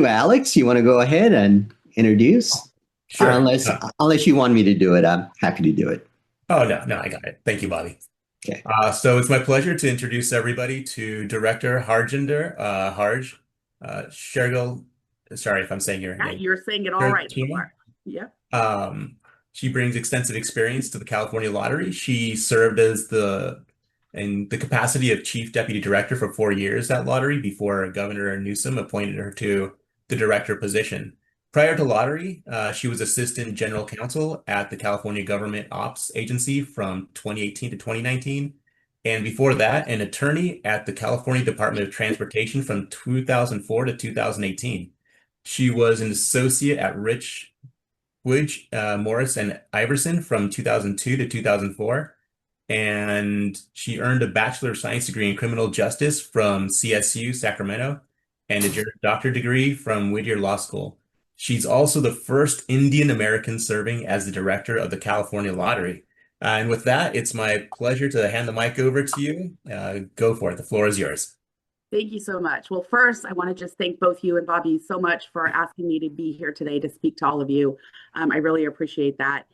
Alex, you want to go ahead and introduce? Or Sure. unless you want me to do it, I'm happy to do it. Oh, no, no, I got it. Thank you, Bobby. Okay. So it's my pleasure to introduce everybody to Director Harjinder, Harj, Shergill, sorry if I'm saying your Yeah, name, you're saying it all right so Shergill-Chima. far. Yep. Um, she brings extensive experience to the California Lottery. She served as in the capacity of Chief Deputy Director for 4 years at Lottery before Governor Newsom appointed her to the director position. Prior to Lottery, she was Assistant General Counsel at the California Government Ops Agency from 2018 to 2019. And before that, an attorney at the California Department of Transportation from 2004 to 2018. She was an associate at Fuidge, Morris, and Iverson from 2002 to 2004. And she earned a Bachelor of Science degree in Criminal Justice from CSU, Sacramento, and a Juris Doctor degree from Whittier Law School. She's also the first Indian American serving as the director of the California Lottery. And with that, it's my pleasure to hand the mic over to you. Go for it. The floor is yours. Thank you so much. Well, first, I want to just thank both you and Bobby so much for asking me to be here today to speak to all of you. I really appreciate that.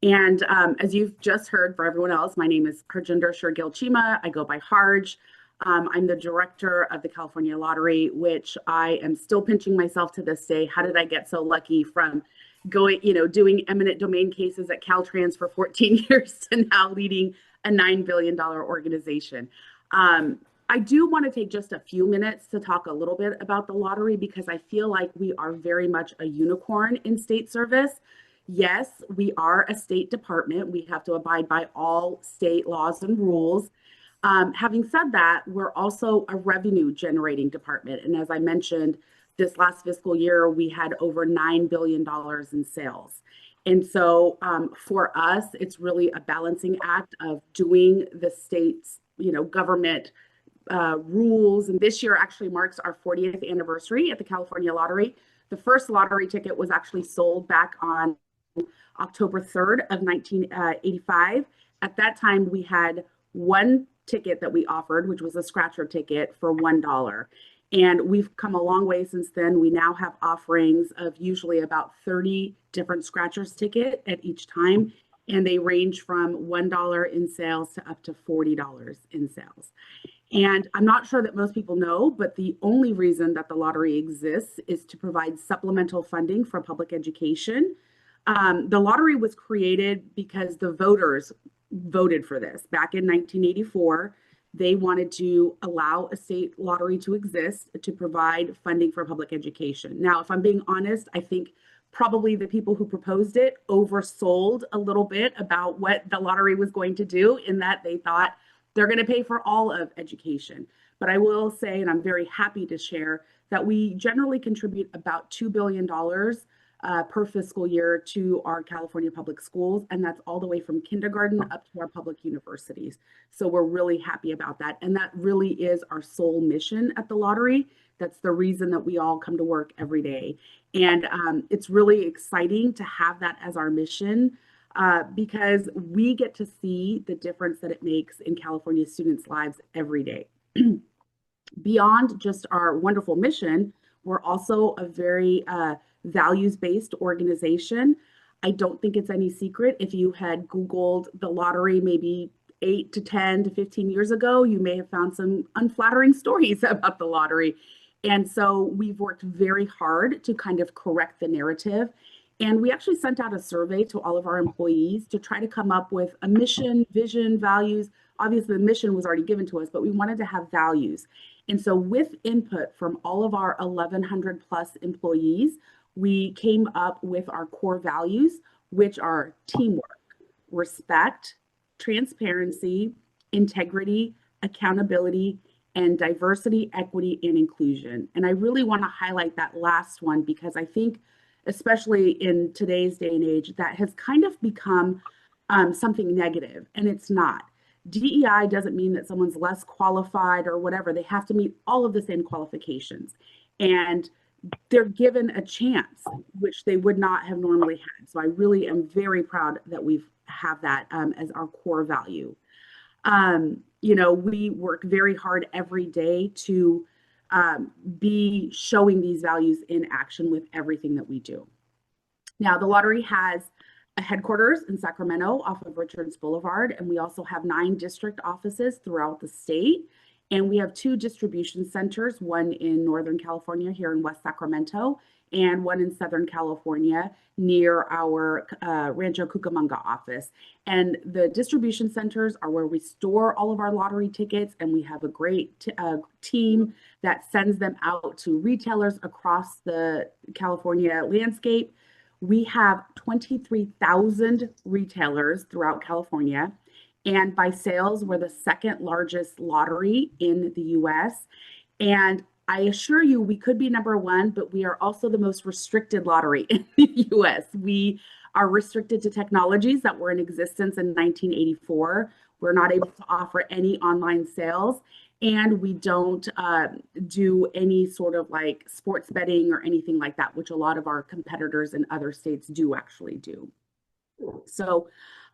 And as you've just heard for everyone else, my name is Harjinder Shergill-Chima. I go by Harj. I'm the director of the California Lottery, which I am still pinching myself to this day. How did I get so lucky from going, doing eminent domain cases at Caltrans for 14 years to now leading a $9 billion organization? I do want to take just a few minutes to talk a little bit about the lottery because I feel like we are very much a unicorn in state service. Yes, we are a state department. We have to abide by all state laws and rules. Having said that, we're also a revenue generating department. And as I mentioned, this last fiscal year, we had over $9 billion in sales. And so for us, it's really a balancing act of doing the state's, government rules. And this year actually marks our 40th anniversary at the California Lottery. The first lottery ticket was actually sold back on October 3rd of 1985. At that time, we had one ticket that we offered, which was a scratcher ticket for $1. And we've come a long way since then. We now have offerings of usually about 30 different scratchers ticket at each time. And they range from $1 in sales to up to $40 in sales. And I'm not sure that most people know, but the only reason that the lottery exists is to provide supplemental funding for public education. The lottery was created because the voters voted for this. Back in 1984, they wanted to allow a state lottery to exist to provide funding for public education. Now, if I'm being honest, I think probably the people who proposed it oversold a little bit about what the lottery was going to do, in that they thought they're going to pay for all of education. But I will say, and I'm very happy to share, that we generally contribute about $2 billion per fiscal year to our California public schools, and that's all the way from kindergarten up to our public universities. So we're really happy about that. And that really is our sole mission at the lottery. That's the reason that we all come to work every day. And it's really exciting to have that as our mission because we get to see the difference that it makes in California students' lives every day. Beyond just our wonderful mission, we're also a very values-based organization. I don't think it's any secret. If you had Googled the lottery maybe 8 to 10 to 15 years ago, you may have found some unflattering stories about the lottery. And so we've worked very hard to kind of correct the narrative. And we actually sent out a survey to all of our employees to try to come up with a mission, vision, values. Obviously, the mission was already given to us, but we wanted to have values. And so with input from all of our 1,100 plus employees, we came up with our core values, which are teamwork, respect, transparency, integrity, accountability, and diversity, equity, and inclusion. And I really want to highlight that last one because I think, especially in today's day and age, that has kind of become something negative, and it's not. DEI doesn't mean that someone's less qualified or whatever. They have to meet all of the same qualifications. And they're given a chance, which they would not have normally had. So I really am very proud that we have that as our core value. We work very hard every day to be showing these values in action with everything that we do. Now, the lottery has a headquarters in Sacramento off of Richards Boulevard, and we also have 9 district offices throughout the state. And we have 2 distribution centers, one in Northern California here in West Sacramento, and one in Southern California near our Rancho Cucamonga office. And the distribution centers are where we store all of our lottery tickets, and we have a great team that sends them out to retailers across the California landscape. We have 23,000 retailers throughout California. And by sales, we're the second largest lottery in the US. And I assure you, we could be number 1, but we are also the most restricted lottery in the US. We are restricted to technologies that were in existence in 1984. We're not able to offer any online sales, and we don't do any sort of like sports betting or anything like that, which a lot of our competitors in other states do actually do. So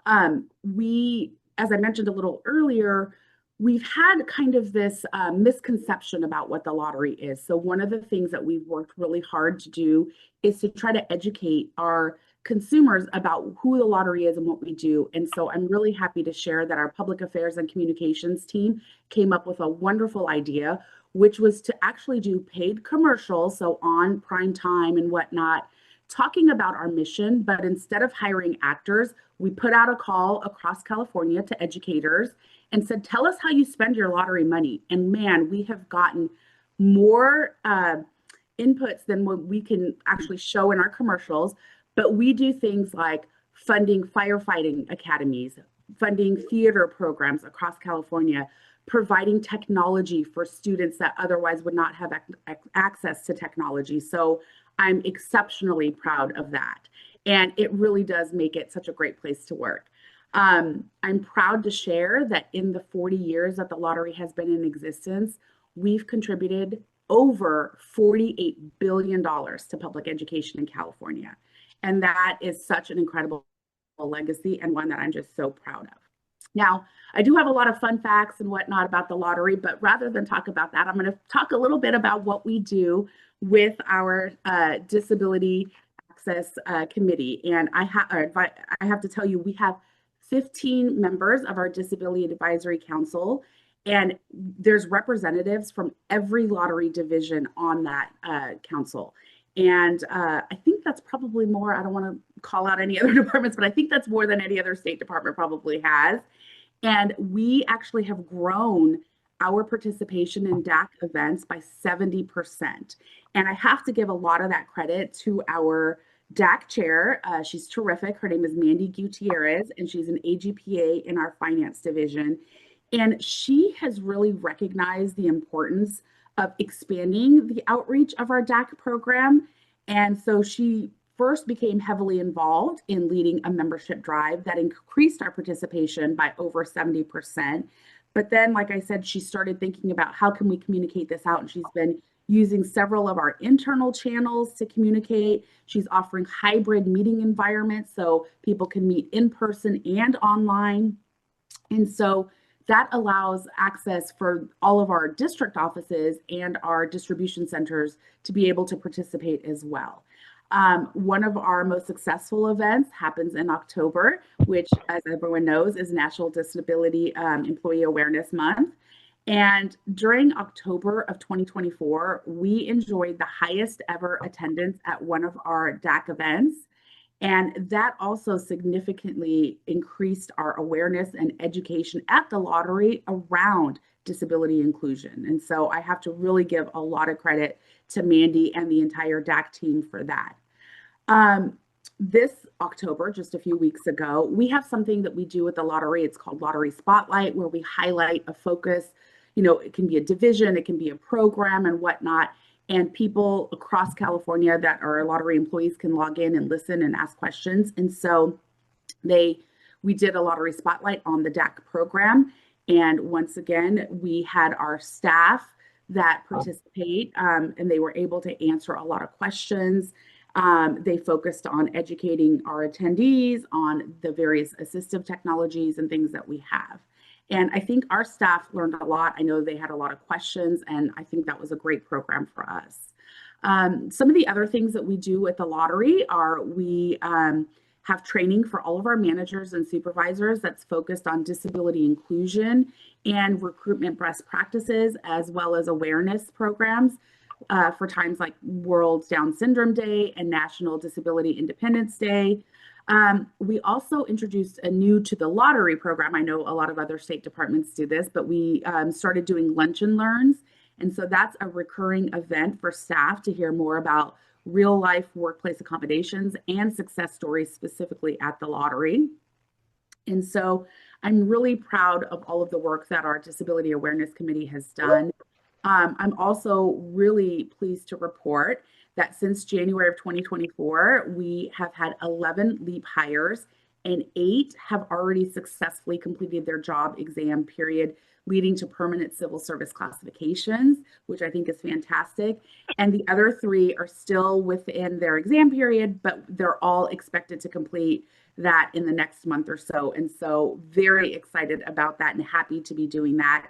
as I mentioned a little earlier, we've had kind of this misconception about what the lottery is. So one of the things that we've worked really hard to do is to try to educate our consumers about who the lottery is and what we do. And so I'm really happy to share that our public affairs and communications team came up with a wonderful idea, which was to actually do paid commercials, so on prime time and whatnot, talking about our mission. But instead of hiring actors, we put out a call across California to educators and said, tell us how you spend your lottery money. And man, we have gotten more inputs than what we can actually show in our commercials. But we do things like funding firefighting academies, funding theater programs across California, providing technology for students that otherwise would not have access to technology. So I'm exceptionally proud of that. And it really does make it such a great place to work. I'm proud to share that in the 40 years that the lottery has been in existence, we've contributed over $48 billion to public education in California. And that is such an incredible legacy, and one that I'm just so proud of. Now, I do have a lot of fun facts and whatnot about the lottery, but rather than talk about that, I'm going to talk a little bit about what we do with our Disability Access Committee. And I have to tell you, we have 15 members of our Disability Advisory Council, and there's representatives from every lottery division on that council. And I think that's probably more, I don't want to call out any other departments, but I think that's more than any other state department probably has. And we actually have grown our participation in DAC events by 70%. And I have to give a lot of that credit to our DAC chair. She's terrific. Her name is Mandy Gutierrez, and she's an AGPA in our finance division. And she has really recognized the importance of expanding the outreach of our DAC program. And so she first became heavily involved in leading a membership drive that increased our participation by over 70%. But then, like I said, she started thinking about how can we communicate this out, and she's been using several of our internal channels to communicate. She's offering hybrid meeting environments so people can meet in person and online. And so that allows access for all of our district offices and our distribution centers to be able to participate as well. One of our most successful events happens in October, which, as everyone knows, is National Disability Employee Awareness Month. And during October of 2024, we enjoyed the highest ever attendance at one of our DAC events. And that also significantly increased our awareness and education at the lottery around disability inclusion. And so I have to really give a lot of credit to Mandy and the entire DAC team for that. This October, just a few weeks ago, we have something that we do with the lottery. It's called Lottery Spotlight, where we highlight a focus. You know, it can be a division, it can be a program and whatnot. And people across California that are lottery employees can log in and listen and ask questions. And so we did a lottery spotlight on the DAC program. And once again, we had our staff that participate and they were able to answer a lot of questions. They focused on educating our attendees on the various assistive technologies and things that we have. And I think our staff learned a lot. I know they had a lot of questions, and I think that was a great program for us. Some of the other things that we do at the lottery are we have training for all of our managers and supervisors that's focused on disability inclusion and recruitment best practices, as well as awareness programs for times like World Down Syndrome Day and National Disability Independence Day. We also introduced a new to the lottery program. I know a lot of other state departments do this, but we started doing lunch and learns. And so that's a recurring event for staff to hear more about real life workplace accommodations and success stories specifically at the lottery. And so I'm really proud of all of the work that our Disability Awareness Committee has done. I'm also really pleased to report that since January of 2024, we have had 11 LEAP hires and 8 have already successfully completed their job exam period, leading to permanent civil service classifications, which I think is fantastic. And the other 3 are still within their exam period, but they're all expected to complete that in the next month or so. And so very excited about that and happy to be doing that.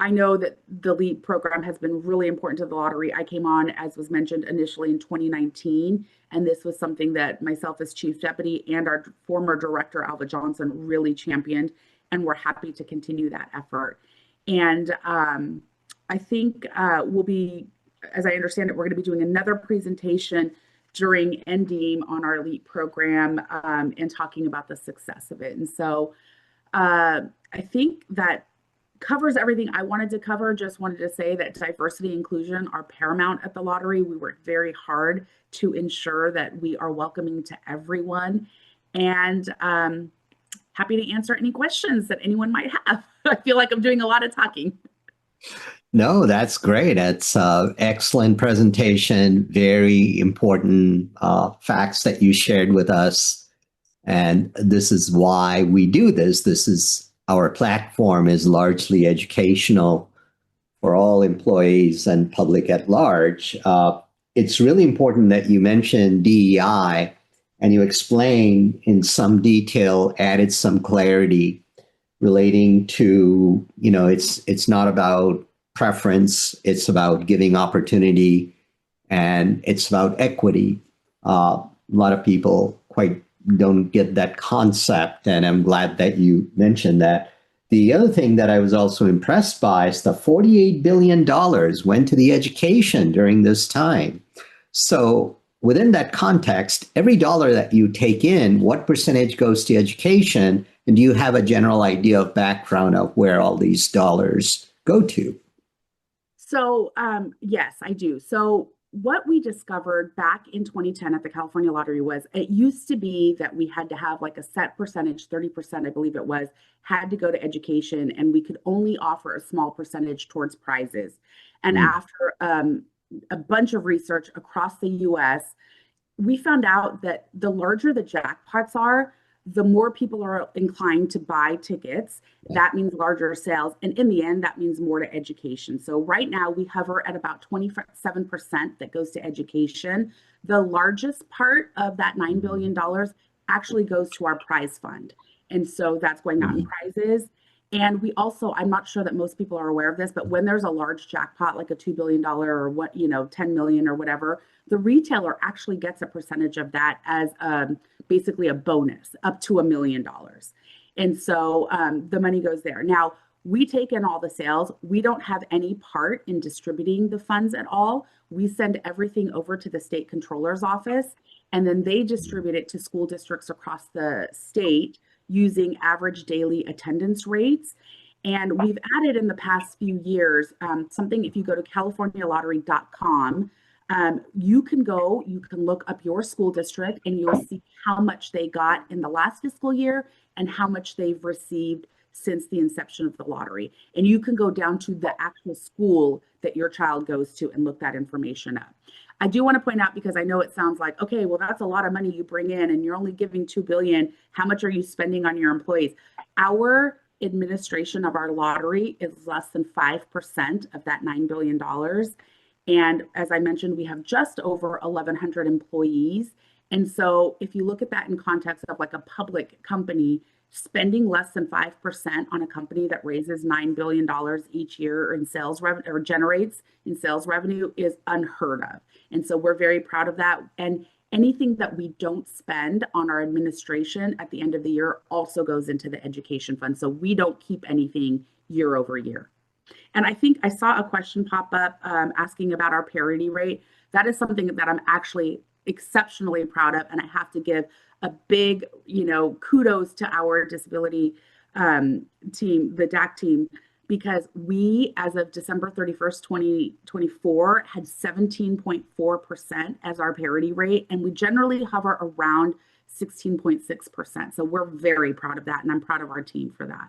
I know that the LEAP program has been really important to the lottery. I came on, as was mentioned, initially in 2019, and this was something that myself as chief deputy and our former director, Alva Johnson, really championed, and we're happy to continue that effort. And I think we'll be, as I understand it, we're going to be doing another presentation during NDEAM on our LEAP program and talking about the success of it. And so I think that covers everything I wanted to cover. Just wanted to say that diversity and inclusion are paramount at the lottery. We work very hard to ensure that we are welcoming to everyone, and happy to answer any questions that anyone might have. I feel like I'm doing a lot of talking. No, that's great. That's excellent presentation. Very important facts that you shared with us. And this is why we do this. This is our platform is largely educational for all employees and public at large. It's really important that you mention DEI and you explain in some detail, added some clarity relating to, it's not about preference, it's about giving opportunity, and it's about equity. A lot of people quite don't get that concept, and I'm glad that you mentioned that. The other thing that I was also impressed by is the $48 billion went to the education during this time. So within that context, every dollar that you take in, what percentage goes to education? And do you have a general idea of background of where all these dollars go to? So yes, I do. So what we discovered back in 2010 at the California Lottery was it used to be that we had to have like a set percentage, 30%, I believe it was, had to go to education, and we could only offer a small percentage towards prizes. And after a bunch of research across the US, we found out that the larger the jackpots are, the more people are inclined to buy tickets. That means larger sales. And in the end, that means more to education. So right now we hover at about 27% that goes to education. The largest part of that $9 billion actually goes to our prize fund. And so that's going out in prizes. And we also, I'm not sure that most people are aware of this, but when there's a large jackpot, like a $2 billion or what, 10 million or whatever, the retailer actually gets a percentage of that as basically a bonus up to $1 million. And so the money goes there. Now, we take in all the sales. We don't have any part in distributing the funds at all. We send everything over to the state controller's office, and then they distribute it to school districts across the state using average daily attendance rates. And we've added in the past few years something. If you go to californialottery.com, you can look up your school district and you'll see how much they got in the last fiscal year and how much they've received since the inception of the lottery. And you can go down to the actual school that your child goes to and look that information up. I do want to point out, because I know it sounds like, okay, well, that's a lot of money you bring in and you're only giving $2 billion. How much are you spending on your employees? Our administration of our lottery is less than 5% of that $9 billion. And as I mentioned, we have just over 1,100 employees. And so if you look at that in context of like a public company, spending less than 5% on a company that raises $9 billion each year in sales revenue or generates in sales revenue is unheard of. And so we're very proud of that. And anything that we don't spend on our administration at the end of the year also goes into the education fund. So we don't keep anything year over year. And I think I saw a question pop up asking about our parity rate. That is something that I'm actually exceptionally proud of. And I have to give a big, kudos to our disability team, the DAC team, because we, as of December 31st, 2024, had 17.4% as our parity rate. And we generally hover around 16.6%. So we're very proud of that. And I'm proud of our team for that.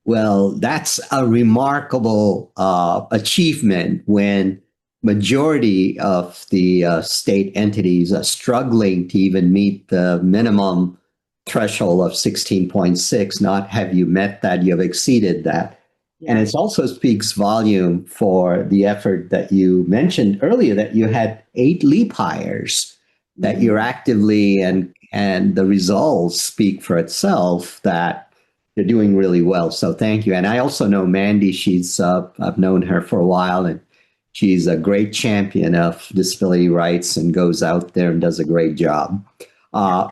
Well, that's a remarkable achievement when majority of the state entities are struggling to even meet the minimum threshold of 16.6. Not have you met that, you have exceeded that. Yeah. And it also speaks volume for the effort that you mentioned earlier, that you had 8 leap hires, that you're actively, and the results speak for itself, that you're doing really well. So thank you. And I also know Mandy, I've known her for a while, and she's a great champion of disability rights and goes out there and does a great job.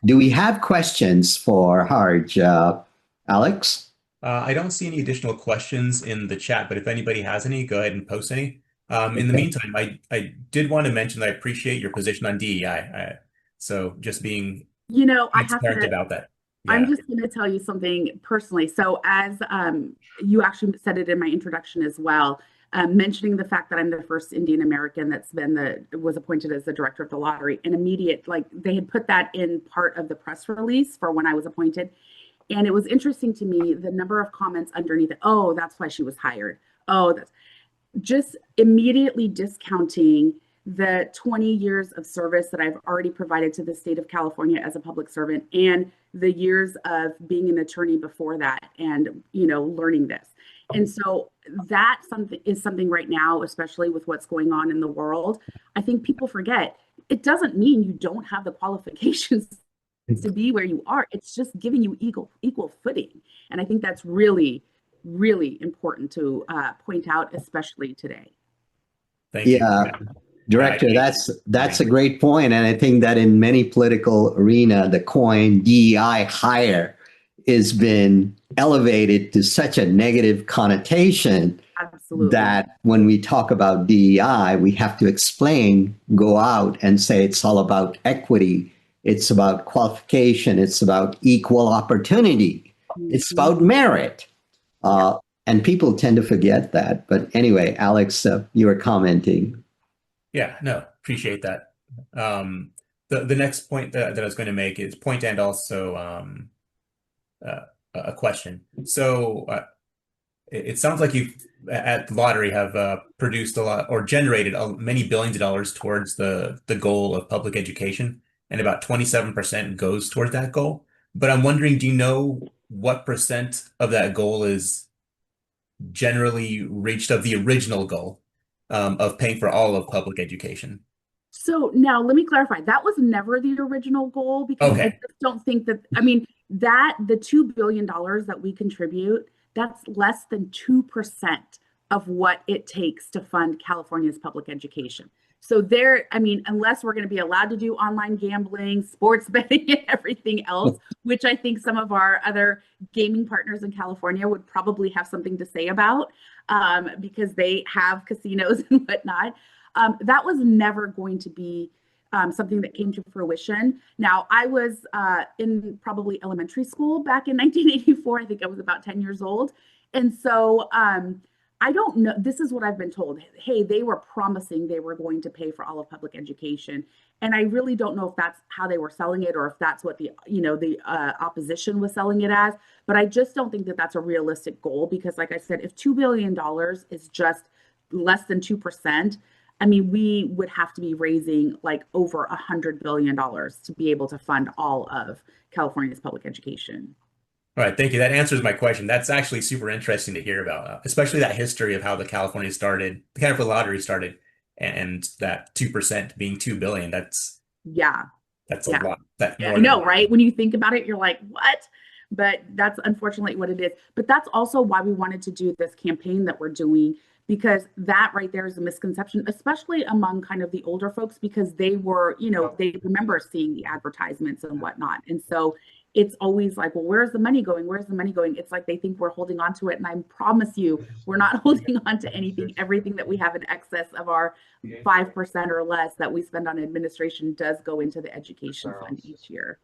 Do we have questions for Harj? Alex? I don't see any additional questions in the chat, but if anybody has any, go ahead and post any. In the meantime, I did want to mention that I appreciate your position on DEI. So just being transparent about that. Yeah. I'm just going to tell you something personally. So as you actually said it in my introduction as well, mentioning the fact that I'm the first Indian American that's was appointed as the director of the lottery, and they had put that in part of the press release for when I was appointed. And it was interesting to me, the number of comments underneath it. Oh, that's why she was hired. Oh, that's just immediately discounting the 20 years of service that I've already provided to the state of California as a public servant, and the years of being an attorney before that, and learning this. And so that is something right now, especially with what's going on in the world, I think people forget. It doesn't mean you don't have the qualifications to be where you are. It's just giving you equal footing. And I think that's really, really important to point out, especially today. Thank you. Director, that's a great point. And I think that in many political arena, the coin DEI hire has been elevated to such a negative connotation. Absolutely. That when we talk about DEI, we have to explain, go out and say it's all about equity. It's about qualification. It's about equal opportunity. Mm-hmm. It's about merit. And people tend to forget that. But anyway, Alex, you were commenting. Yeah, no, appreciate that. The next point that I was going to make is point and also a question. So it sounds like you at the lottery have produced a lot or generated many billions of dollars towards the goal of public education, and about 27% goes toward that goal. But I'm wondering, do you know what percent of that goal is generally reached of the original goal of paying for all of public education? So now let me clarify. That was never the original goal, because I just don't think that, the $2 billion that we contribute, that's less than 2% of what it takes to fund California's public education. So unless we're going to be allowed to do online gambling, sports betting, and everything else, which I think some of our other gaming partners in California would probably have something to say about, because they have casinos and whatnot. That was never going to be something that came to fruition. Now, I was in probably elementary school back in 1984. I think I was about 10 years old. And so I don't know. This is what I've been told. Hey, they were promising they were going to pay for all of public education. And I really don't know if that's how they were selling it, or if that's what the opposition was selling it as. But I just don't think that that's a realistic goal, because like I said, if $2 billion is just less than 2%, we would have to be raising like over $100 billion to be able to fund all of California's public education. All right, thank you. That answers my question. That's actually super interesting to hear about, especially that history of how the California lottery started, and that 2% being $2 billion. That's a lot. I know, right? When you think about it, you're like, what? but that's unfortunately what it is. But that's also why we wanted to do this campaign that we're doing, because that right there is a misconception, especially among kind of the older folks, because they were, they remember seeing the advertisements and whatnot. And so it's always like, well, where's the money going? Where's the money going? It's like they think we're holding on to it. And I promise you, we're not holding on to anything. Everything that we have in excess of our 5% or less that we spend on administration does go into the education fund each year.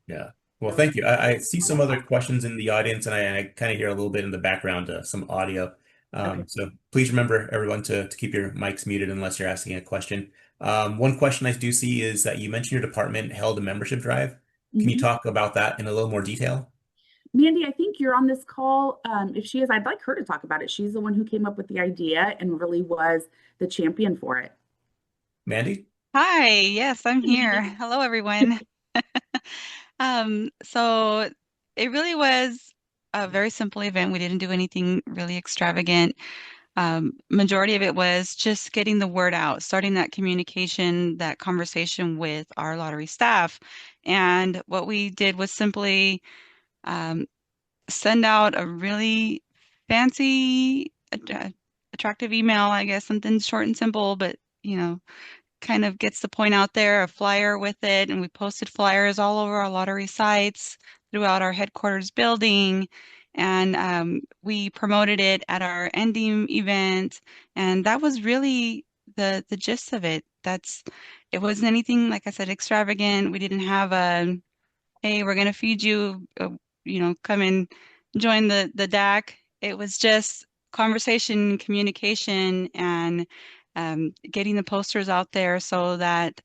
Yeah. Well, thank you. I see some other questions in the audience, and I kind of hear a little bit in the background, some audio. Okay. So please remember, everyone, to keep your mics muted unless you're asking a question. One question I do see is that you mentioned your department held a membership drive. Can you talk about that in a little more detail? Mandy, I think you're on this call. If she is, I'd like her to talk about it. She's the one who came up with the idea and really was the champion for it. Mandy? Hi, yes, I'm here. Hello, everyone. So it really was a very simple event. We didn't do anything really extravagant. Majority of it was just getting the word out, starting that communication, that conversation with our lottery staff. And what we did was simply send out a really fancy, attractive email, I guess, something short and simple, but kind of gets the point out there, a flyer with it, and we posted flyers all over our lottery sites throughout our headquarters building, and we promoted it at our ending event, and that was really the gist of it. It wasn't anything, like I said, extravagant. We didn't have a, hey, we're gonna feed you, come and join the DAC. It was just conversation, communication, and getting the posters out there so that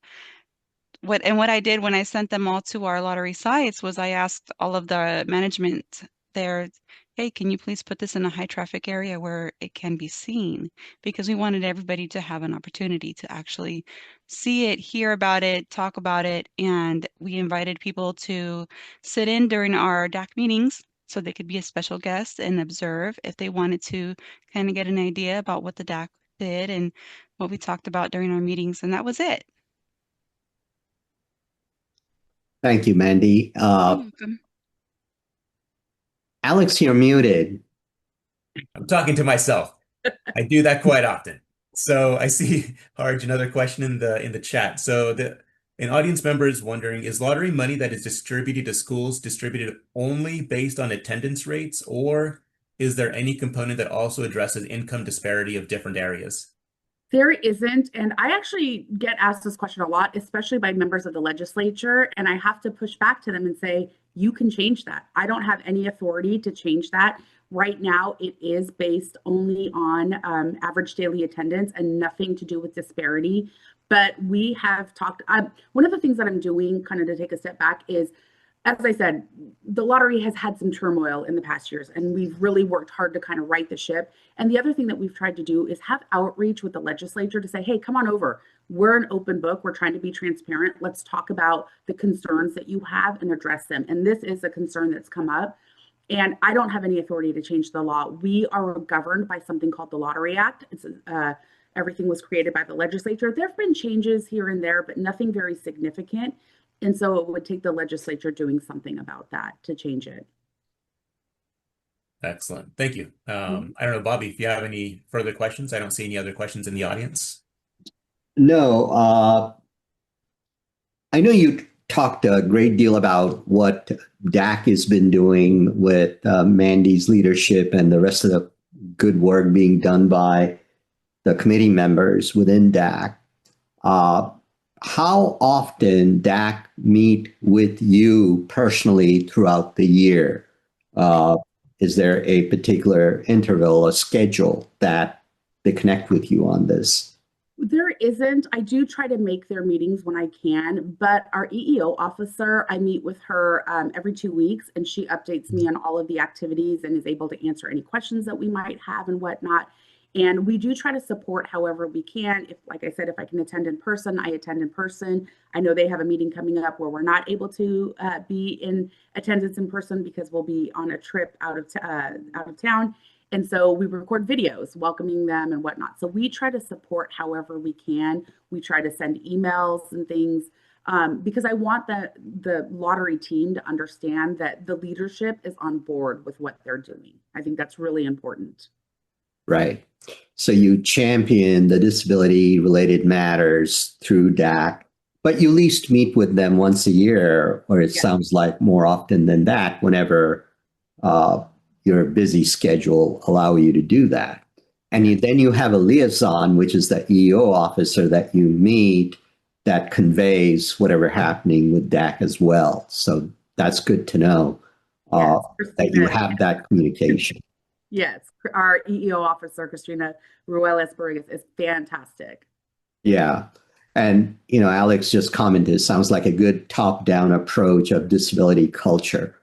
what I did when I sent them all to our lottery sites was I asked all of the management there, hey, can you please put this in a high traffic area where it can be seen? Because we wanted everybody to have an opportunity to actually see it, hear about it, talk about it. And we invited people to sit in during our DAC meetings so they could be a special guest and observe if they wanted to kind of get an idea about what the DAC did and what we talked about during our meetings. And that was it. Thank you, Mandy. You're welcome. Alex, you're muted. I'm talking to myself. I do that quite often. So I see, Harj, another question in the chat. So an audience member is wondering, is lottery money that is distributed to schools distributed only based on attendance rates, or is there any component that also addresses income disparity of different areas? There isn't, and I actually get asked this question a lot, especially by members of the legislature, and I have to push back to them and say, you can change that. I don't have any authority to change that. Right now, it is based only on average daily attendance and nothing to do with disparity. But we have talked, one of the things that I'm doing, kind of to take a step back, is, as I said, the lottery has had some turmoil in the past years, and we've really worked hard to kind of right the ship. And the other thing that we've tried to do is have outreach with the legislature to say, hey, come on over. We're an open book. We're trying to be transparent. Let's talk about the concerns that you have and address them. And this is a concern that's come up. And I don't have any authority to change the law. We are governed by something called the Lottery Act. Everything was created by the legislature. There have been changes here and there, but nothing very significant. And so it would take the legislature doing something about that to change it. Excellent. Thank you. I don't know, Bobby, if you have any further questions. I don't see any other questions in the audience. No, I know you talked a great deal about what DAC has been doing with Mandy's leadership and the rest of the good work being done by the committee members within DAC. How often DAC meet with you personally throughout the year? Is there a particular interval, a schedule that they connect with you on this? There isn't. I do try to make their meetings when I can, but our EEO officer, I meet with her every 2 weeks, and she updates me on all of the activities and is able to answer any questions that we might have and whatnot. And we do try to support however we can. If, like I said, if I can attend in person, I attend in person. I know they have a meeting coming up where we're not able to be in attendance in person because we'll be on a trip out of town. And so we record videos welcoming them and whatnot. So we try to support however we can. We try to send emails and things. because I want the lottery team to understand that the leadership is on board with what they're doing. I think that's really important. Right. So you champion the disability related matters through DAC, but you at least meet with them once a year, or it sounds like more often than that, whenever your busy schedule allow you to do that. And then you have a liaison, which is the EO officer that you meet that conveys whatever happening with DAC as well. So that's good to know that you have that communication. Yes, our EEO officer, Christina Ruelas-Barrigas, is fantastic. Yeah. And, Alex just commented, it sounds like a good top-down approach of disability culture.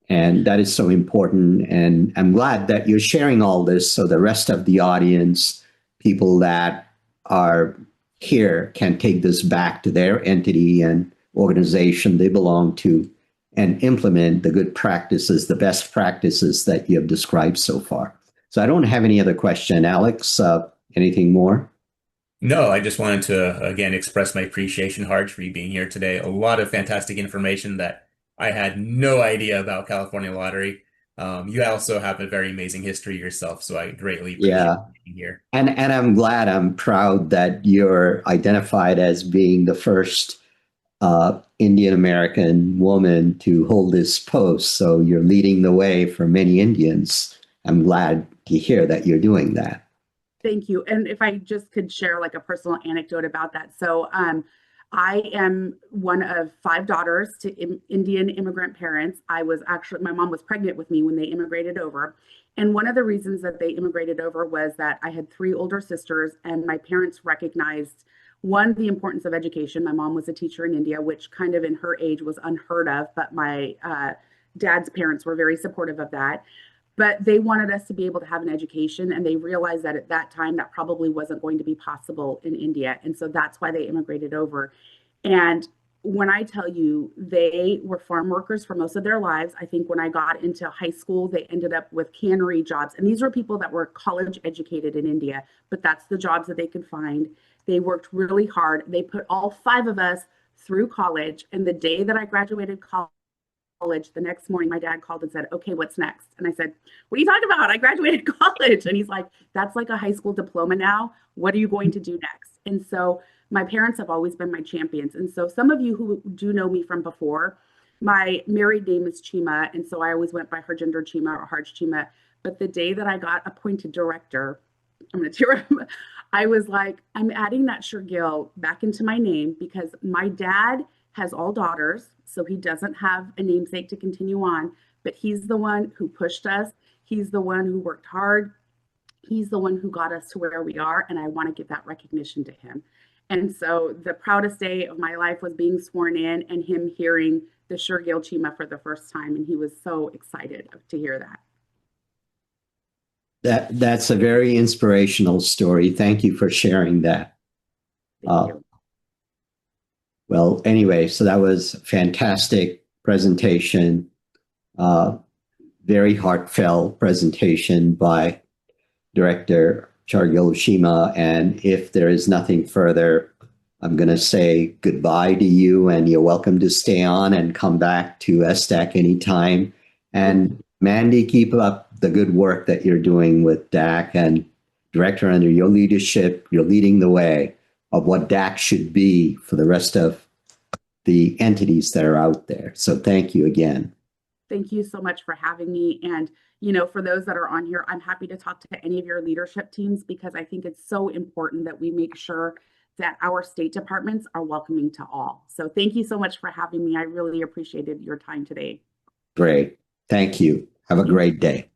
And that is so important. And I'm glad that you're sharing all this so the rest of the audience, people that are here, can take this back to their entity and organization they belong to and implement the good practices, the best practices that you have described so far. So I don't have any other question. Alex, anything more? No, I just wanted to, again, express my appreciation, Harj, for you being here today. A lot of fantastic information that I had no idea about California Lottery. You also have a very amazing history yourself, so I greatly appreciate being here. And I'm proud that you're identified as being the first Indian American woman to hold this post. So you're leading the way for many Indians. I'm glad to hear that you're doing that. Thank you. And if I just could share like a personal anecdote about that. So I am one of 5 daughters to Indian immigrant parents. My mom was pregnant with me when they immigrated over. And one of the reasons that they immigrated over was that I had 3 older sisters, and my parents recognized, one, the importance of education. My mom was a teacher in India, which kind of in her age was unheard of, but my dad's parents were very supportive of that. But they wanted us to be able to have an education, and they realized that at that time that probably wasn't going to be possible in India. And so that's why they immigrated over. And when I tell you, they were farm workers for most of their lives. I think when I got into high school, they ended up with cannery jobs. And these were people that were college educated in India, but that's the jobs that they could find. They worked really hard. They put all 5 of us through college. And the day that I graduated college, the next morning, my dad called and said, "Okay, what's next?" And I said, "What are you talking about? I graduated college." And he's like, "That's like a high school diploma now. What are you going to do next?" And so my parents have always been my champions. And so some of you who do know me from before, my married name is Chima. And so I always went by Harjinder Chima or Harj-Chima. But the day that I got appointed director, I'm going to tear up. I was like, I'm adding that Shergill back into my name because my dad has all daughters, so he doesn't have a namesake to continue on, but he's the one who pushed us. He's the one who worked hard. He's the one who got us to where we are, and I want to give that recognition to him. And so the proudest day of my life was being sworn in and him hearing the Shergill-Chima for the first time, and he was so excited to hear that. That's a very inspirational story. Thank you for sharing that. Thank you. Well, anyway, so that was a fantastic presentation, very heartfelt presentation by Director Shergill-Chima. And if there is nothing further, I'm going to say goodbye to you, and you're welcome to stay on and come back to SDAC anytime. And Mandy, keep up the good work that you're doing with DAC, and Director, under your leadership, you're leading the way of what DAC should be for the rest of the entities that are out there. So thank you again. Thank you so much for having me. And, for those that are on here, I'm happy to talk to any of your leadership teams because I think it's so important that we make sure that our state departments are welcoming to all. So thank you so much for having me. I really appreciated your time today. Great. Thank you. Have a great day.